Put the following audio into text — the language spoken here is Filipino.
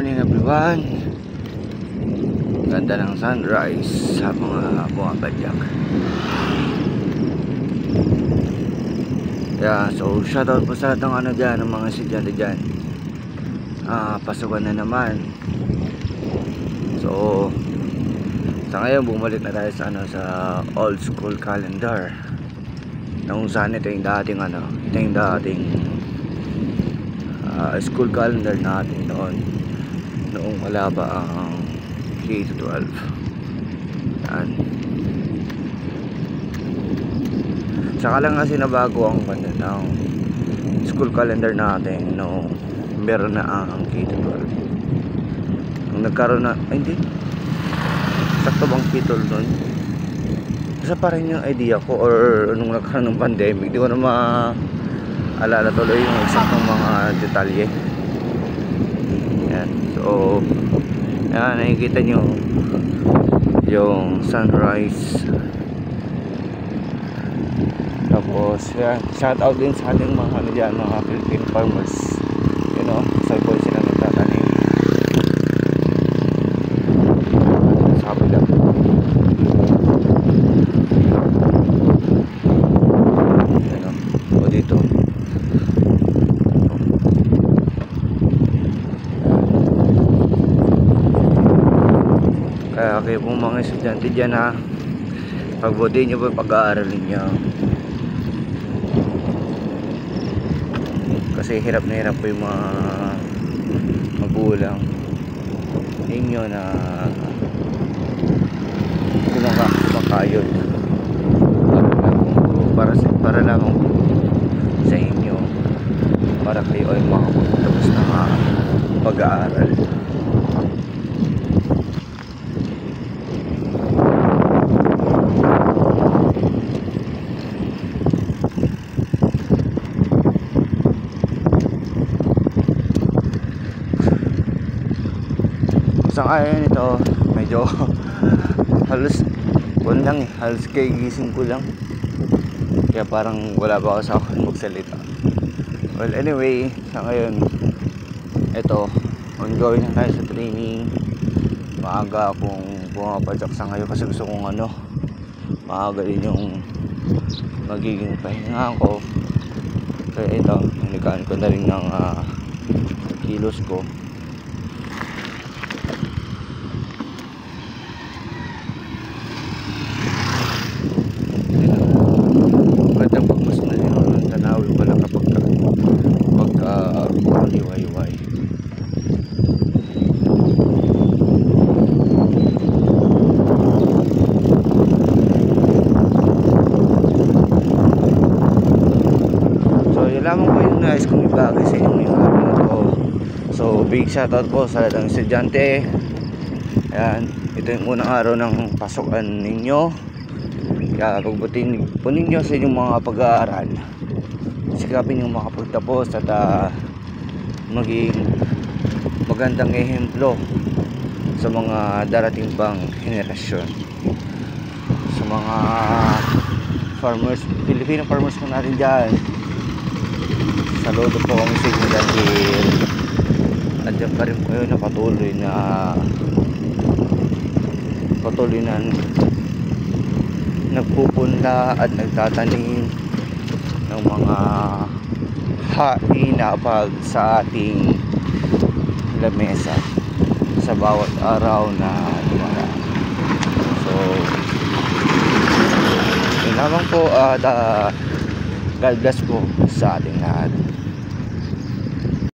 morning everyone. Ganda ng sunrise sa mga bumapadyak. So shoutout po sa lahat ng dyan, ng mga estudyante dyan. Pasukan na naman. So sa ngayon bumalik na tayo sa sa old school calendar. Nung saan ito yung dating school calendar natin noong wala pa ang K-12. Yan. Saka lang kasi nabago ang ng school calendar natin no meron na ang K-12. Nung nagkaroon na hindi sakto bang K-12 nun? Isa pa rin yung idea ko, or nung nagkaroon ng pandemic di ko na maalala tuloy yung eksaktong mga detalye. Yan. So yan, nakikita nyo yung sunrise. Tapos yan, shout out din sa ating mga dyan, mga Philippine farmers, you know, sa po sila nagtatanim sa kabila. Yan o dito. Kaya kayo pong mga estudyante dyan pagbuti nyo po pag-aaralin nyo, kasi hirap na hirap po yung mga magulang ninyo na kumakayod para lamang sa inyo, para kayo ay makapagtapos na pag-aaral. Ayon ito medyo halos gigising ko lang, kaya parang wala pa ako sa akin magsalita. Well anyway, sa ngayon ito ongoing na tayo sa training. Maaga akong bumapadyak sa ngayon kasi gusto kong maaga din yung magiging pahinga ko, kaya ito nilikaan ko na rin ng kilos ko. Liwayway. So yun lamang po yung nais kong ibagay sa inyo yung ko. So big shoutout po sa lahat ng estudyante. Ayan, ito yung unang araw ng pasukan ninyo, kaya pagbutin po ninyo sa inyong mga pag-aaral. Sikapin yung makapagtapos at maging magandang ehemplo sa mga darating pang henerasyon, sa mga farmers, Filipino farmers po natin dyan. Saludo po kami sa inyo dahil nandiyan pa rin kayo na patuloy na nagpupunla at nagtatanim ng mga hainabag sa ating lamesa sa bawat araw na dumaraan. So yun lamang po, God bless po sa ating lahat.